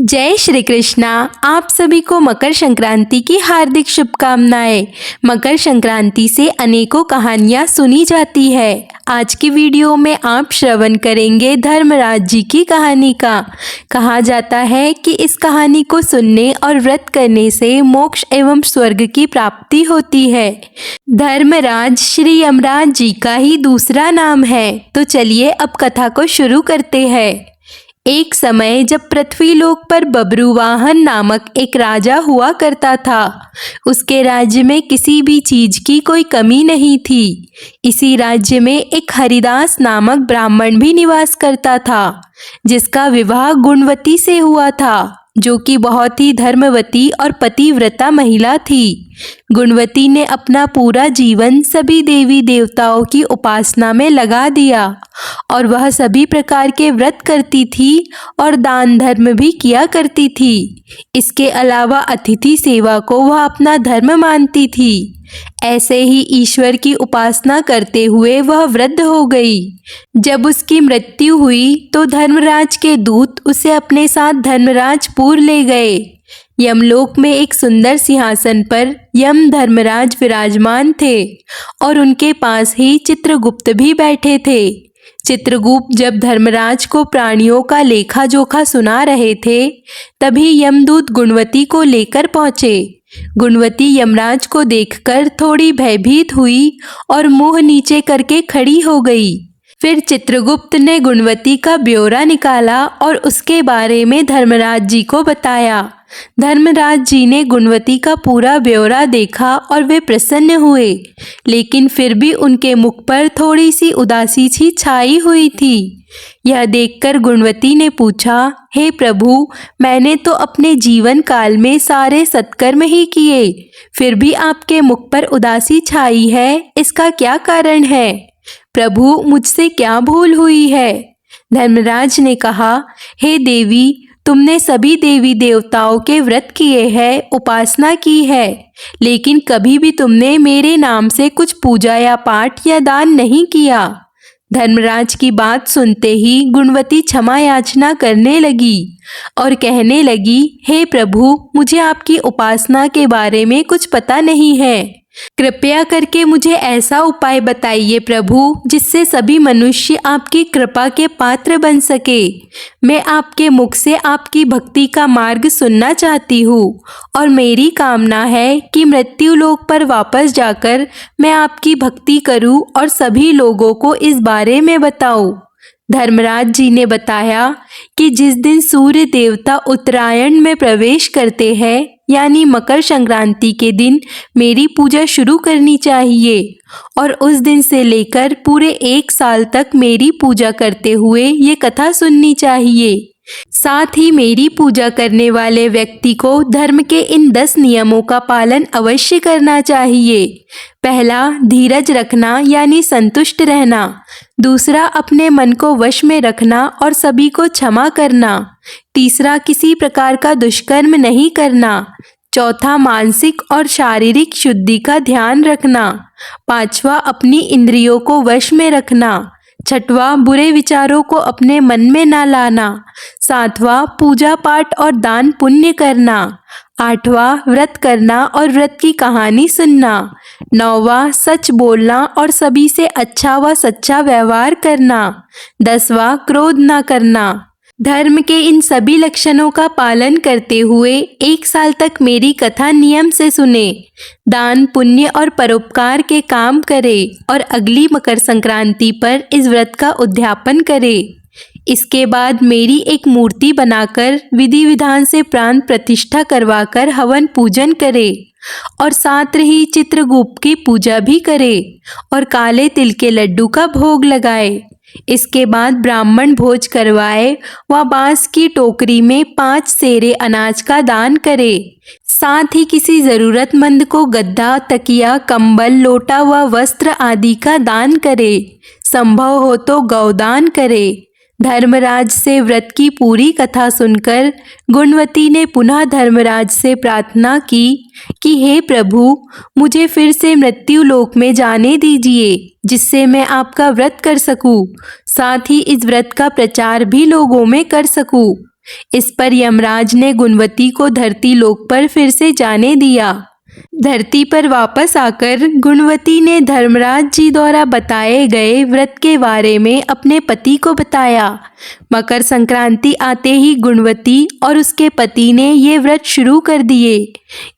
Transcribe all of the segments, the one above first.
जय श्री कृष्णा। आप सभी को मकर संक्रांति की हार्दिक शुभकामनाएं। मकर संक्रांति से अनेकों कहानियां सुनी जाती है। आज की वीडियो में आप श्रवण करेंगे धर्मराज जी की कहानी का। कहा जाता है कि इस कहानी को सुनने और व्रत करने से मोक्ष एवं स्वर्ग की प्राप्ति होती है। धर्मराज श्री यमराज जी का ही दूसरा नाम है। तो चलिए अब कथा को शुरू करते हैं। एक समय जब पृथ्वीलोक पर बब्रुवाहन नामक एक राजा हुआ करता था। उसके राज्य में किसी भी चीज की कोई कमी नहीं थी। इसी राज्य में एक हरिदास नामक ब्राह्मण भी निवास करता था, जिसका विवाह गुणवती से हुआ था, जो कि बहुत ही धर्मवती और पतिव्रता महिला थी। गुणवती ने अपना पूरा जीवन सभी देवी देवताओं की उपासना में लगा दिया और वह सभी प्रकार के व्रत करती थी और दान धर्म भी किया करती थी। इसके अलावा अतिथि सेवा को वह अपना धर्म मानती थी। ऐसे ही ईश्वर की उपासना करते हुए वह वृद्ध हो गई। जब उसकी मृत्यु हुई तो धर्मराज के दूत उसे अपने साथ धर्मराजपुर ले गए। यमलोक में एक सुंदर सिंहासन पर यम धर्मराज विराजमान थे और उनके पास ही चित्रगुप्त भी बैठे थे। चित्रगुप्त जब धर्मराज को प्राणियों का लेखा जोखा सुना रहे थे, तभी यमदूत गुणवती को लेकर पहुंचे। गुणवती यमराज को देखकर थोड़ी भयभीत हुई और मुंह नीचे करके खड़ी हो गई। फिर चित्रगुप्त ने गुणवती का ब्यौरा निकाला और उसके बारे में धर्मराज जी को बताया। धर्मराज जी ने गुणवती का पूरा ब्यौरा देखा और वे प्रसन्न हुए, लेकिन फिर भी उनके मुख पर थोड़ी सी उदासी सी छाई हुई थी। यह देखकर गुणवती ने पूछा, हे प्रभु, मैंने तो अपने जीवन काल में सारे सत्कर्म ही किए, फिर भी आपके मुख पर उदासी छाई है, इसका क्या कारण है? प्रभु, मुझसे क्या भूल हुई है? धर्मराज ने कहा, हे देवी, तुमने सभी देवी देवताओं के व्रत किए हैं, उपासना की है, लेकिन कभी भी तुमने मेरे नाम से कुछ पूजा या पाठ या दान नहीं किया। धर्मराज की बात सुनते ही गुणवती क्षमा याचना करने लगी और कहने लगी, हे प्रभु, मुझे आपकी उपासना के बारे में कुछ पता नहीं है। कृपया करके मुझे ऐसा उपाय बताइए प्रभु, जिससे सभी मनुष्य आपकी कृपा के पात्र बन सके। मैं आपके मुख से आपकी भक्ति का मार्ग सुनना चाहती हूँ और मेरी कामना है कि मृत्यु लोक पर वापस जाकर मैं आपकी भक्ति करूँ और सभी लोगों को इस बारे में बताऊँ। धर्मराज जी ने बताया कि जिस दिन सूर्य देवता उत्तरायण में प्रवेश करते हैं, यानी मकर संक्रांति के दिन मेरी पूजा शुरू करनी चाहिए और उस दिन से लेकर पूरे 1 साल तक मेरी पूजा करते हुए ये कथा सुननी चाहिए। साथ ही मेरी पूजा करने वाले व्यक्ति को धर्म के इन 10 नियमों का पालन अवश्य करना चाहिए। पहला, धीरज रखना यानी संतुष्ट रहना। दूसरा, अपने मन को वश में रखना और सभी को क्षमा करना। तीसरा, किसी प्रकार का दुष्कर्म नहीं करना। चौथा, मानसिक और शारीरिक शुद्धि का ध्यान रखना। पांचवा, अपनी इंद्रियों को वश में रखना। छठवां, बुरे विचारों को अपने मन में ना लाना। सातवां, पूजा पाठ और दान पुण्य करना। आठवां, व्रत करना और व्रत की कहानी सुनना। नौवां, सच बोलना और सभी से अच्छा व सच्चा व्यवहार करना। 10वां, क्रोध ना करना। धर्म के इन सभी लक्षणों का पालन करते हुए 1 साल तक मेरी कथा नियम से सुने, दान पुण्य और परोपकार के काम करे और अगली मकर संक्रांति पर इस व्रत का उद्यापन करे। इसके बाद मेरी एक मूर्ति बनाकर विधि विधान से प्राण प्रतिष्ठा करवाकर हवन पूजन करे और साथ ही चित्रगुप्त की पूजा भी करे और काले तिल के लड्डू का भोग लगाए। इसके बाद ब्राह्मण भोज करवाए व बांस की टोकरी में 5 सेरे अनाज का दान करे। साथ ही किसी जरूरतमंद को गद्दा, तकिया, कंबल, लोटा व वस्त्र आदि का दान करे। संभव हो तो गौदान करे। धर्मराज से व्रत की पूरी कथा सुनकर गुणवती ने पुनः धर्मराज से प्रार्थना की कि हे प्रभु, मुझे फिर से मृत्यु लोक में जाने दीजिए, जिससे मैं आपका व्रत कर सकूं, साथ ही इस व्रत का प्रचार भी लोगों में कर सकूं। इस पर यमराज ने गुणवती को धरती लोक पर फिर से जाने दिया। धरती पर वापस आकर गुणवती ने धर्मराज जी द्वारा बताए गए व्रत के बारे में अपने पति को बताया। मकर संक्रांति आते ही गुणवती और उसके पति ने ये व्रत शुरू कर दिए।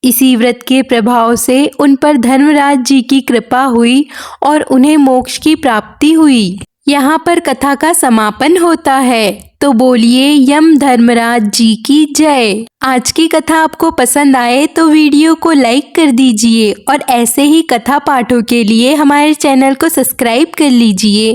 इसी व्रत के प्रभाव से उन पर धर्मराज जी की कृपा हुई और उन्हें मोक्ष की प्राप्ति हुई। यहाँ पर कथा का समापन होता है। तो बोलिए यम धर्मराज जी की जय। आज की कथा आपको पसंद आए तो वीडियो को लाइक कर दीजिए और ऐसे ही कथा पाठों के लिए हमारे चैनल को सब्सक्राइब कर लीजिए।